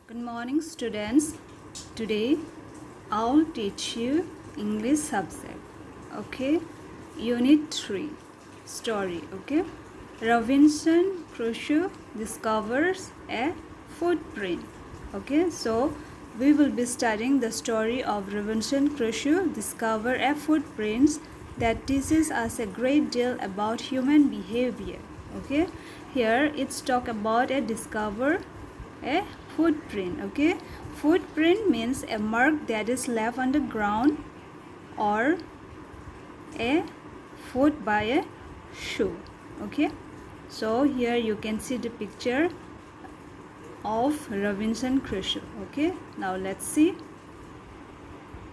Good morning, students. Today I'll teach you English subject. Okay, Unit 3 Story. Okay, Robinson Crusoe discovers a footprint. Okay, so we will be studying the story of Robinson Crusoe discover a footprints that teaches us a great deal about human behavior. Okay, here it's talk about a discover a footprint. Okay, footprint means a mark that is left on the ground or a foot by a shoe. Okay, so here you can see the picture of Robinson Crusoe. Okay, now let's see.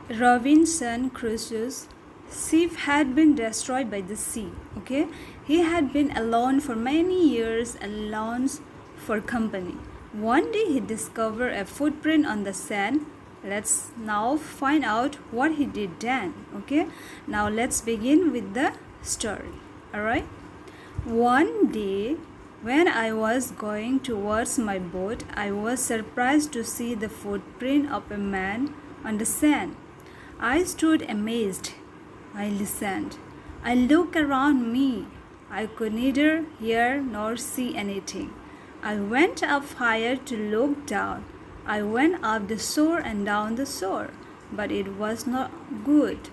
Robinson Crusoe's ship had been destroyed by the sea. Okay, he had been alone for many years and longs for company. One day he discovered a footprint on the sand. Let's now find out what he did then. Okay, now let's begin with the story. Alright, one day when I was going towards my boat, I was surprised to see the footprint of a man on the sand. I stood amazed. I listened. I looked around me. I could neither hear nor see anything. I went up higher to look down. I went up the shore and down the shore, but it was not good.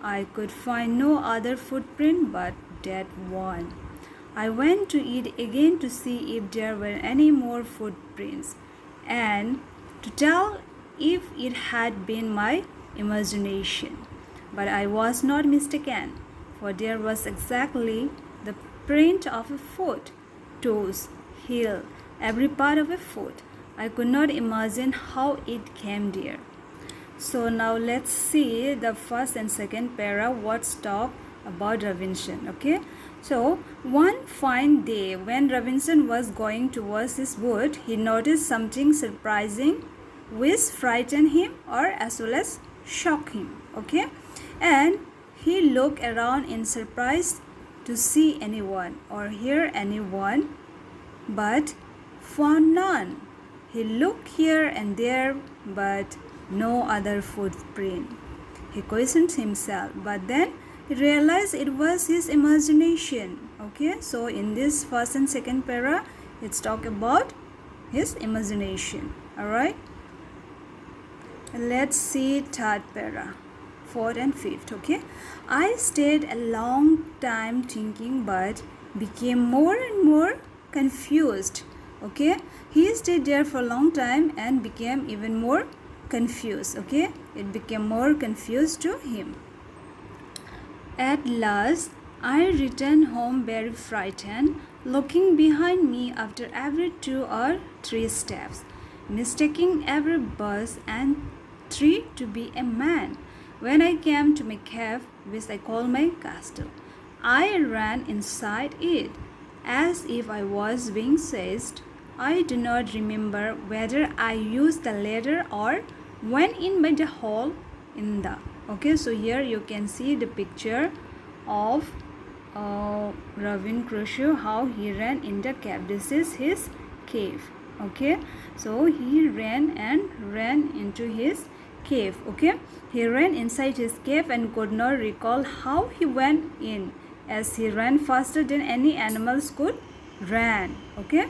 I could find no other footprint but that one. I went to it again to see if there were any more footprints and to tell if it had been my imagination. But I was not mistaken, for there was exactly the print of a foot, toes, heel, every part of a foot. I could not imagine how it came there. So now let's see the first and second para what's talk about Robinson. Okay, so one fine day when Robinson was going towards his boat, he noticed something surprising which frightened him or as well as shocked him. Okay, and he looked around in surprise to see anyone or hear anyone, but found none. He looked here and there, but no other footprint. He questioned himself, but then he realized it was his imagination. Okay, so in this first and second para, it's talk about his imagination. Alright, let's see third para, fourth and fifth. Okay, I stayed a long time thinking, but became more and more confused. Okay, he stayed there for a long time and became even more confused. Okay, it became more confused to him. At last I returned home very frightened, looking behind me after every 2 or 3 steps, mistaking every bus and tree to be a man. When I came to my cave, which I call my castle, I ran inside it as if I was being chased. I do not remember whether I used the ladder or went in by the hole in the. Okay, so here you can see the picture of Robinson Crusoe, how he ran in the cave. This is his cave. Okay, so he ran into his cave. Okay, he ran inside his cave and could not recall how he went in, as he ran faster than any animals could run. Okay,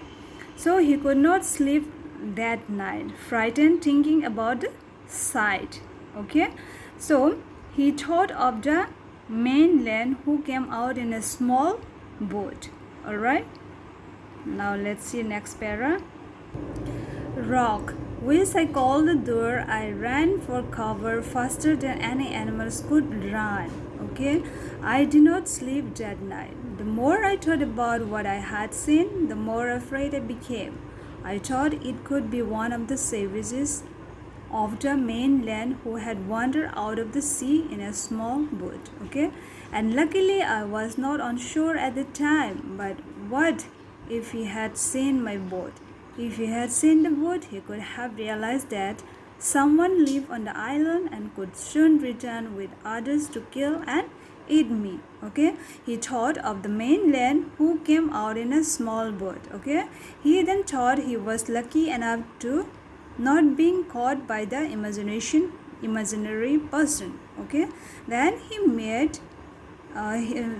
so he could not sleep that night, frightened thinking about the sight. Okay, so he thought of the mainland who came out in a small boat. Alright, now let's see next para. Rock, which I called the door, I ran for cover faster than any animals could run. Okay, I did not sleep that night. The more I thought about what I had seen, the more afraid I became. I thought it could be one of the savages of the mainland who had wandered out of the sea in a small boat. Okay, and luckily I was not on shore at the time. But what if he had seen my boat? If he had seen the boat, he could have realized that someone lived on the island and could soon return with others to kill and eat me. Okay, he thought of the mainland who came out in a small boat. Okay, he then thought he was lucky enough to not being caught by the imaginary person. Okay, then he made then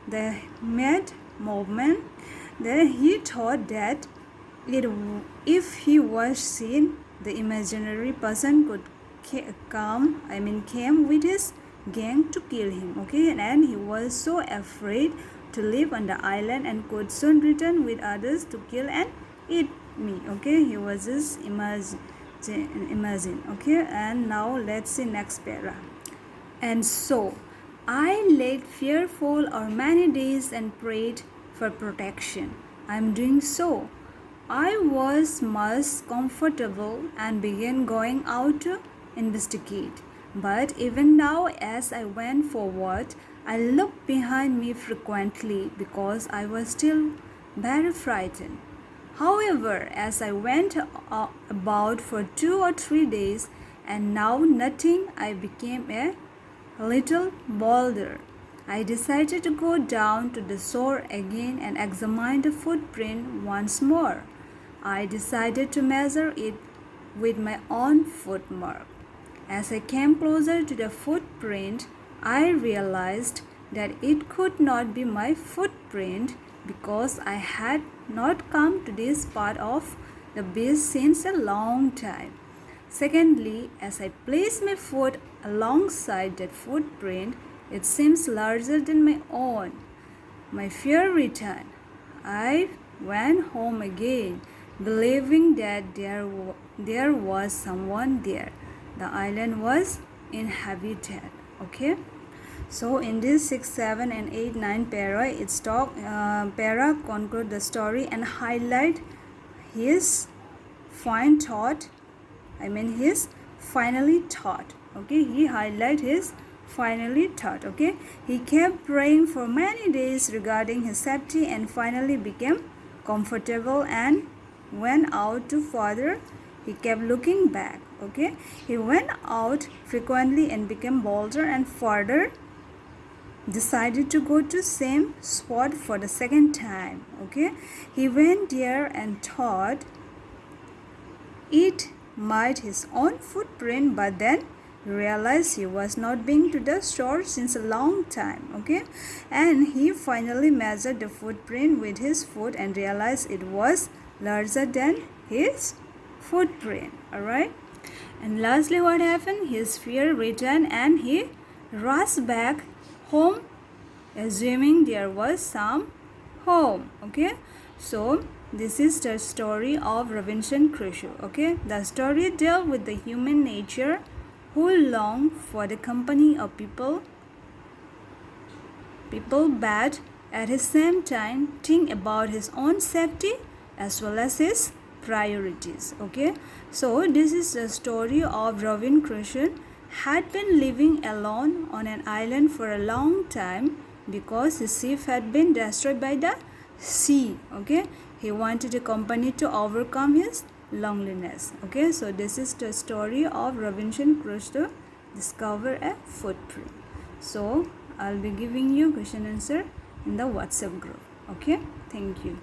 the mad movement. Then he thought that if he was seen, the imaginary person could came with his gang to kill him. Okay, and he was so afraid to live on the island and could soon return with others to kill and eat me. Okay, he was just imagine. Okay, and now let's see next para. And so I lay fearful for many days and prayed for protection. I am doing so. I was much comfortable and began going out to investigate. But even now, as I went forward, I looked behind me frequently because I was still very frightened. However, as I went about for 2 or 3 days and now nothing, I became a little bolder. I decided to go down to the shore again and examine the footprint once more. I decided to measure it with my own footmark. As I came closer to the footprint, I realized that it could not be my footprint because I had not come to this part of the beach since a long time. Secondly, as I placed my foot alongside that footprint, it seems larger than my own. My fear returned. I went home again, believing that there was someone there. The island was inhabited. Okay. So in this 6, 7 and 8, 9 para, it's para conclude the story and highlight his fine thought. His finally thought. Okay, he highlight his finally thought. Okay, he kept praying for many days regarding his safety and finally became comfortable and went out to further. He kept looking back. Okay, he went out frequently and became bolder and further decided to go to same spot for the second time. Okay, he went there and thought it might his own footprint, but then realized he was not been to the shore since a long time. Okay, and he finally measured the footprint with his foot and realized it was larger than his footprint. All right, and lastly, what happened? His fear returned and he rushed back home, assuming there was some home. Okay, so this is the story of Robinson Crusoe. Okay, the story dealt with the human nature who long for the company of people but at the same time think about his own safety as well as his priorities. Okay, so this is the story of Robinson Crusoe had been living alone on an island for a long time because his ship had been destroyed by the sea. Okay, he wanted a company to overcome his loneliness. Okay, so this is the story of Robinson Crusoe discover a footprint. So I'll be giving you question answer in the WhatsApp group. Okay, thank you.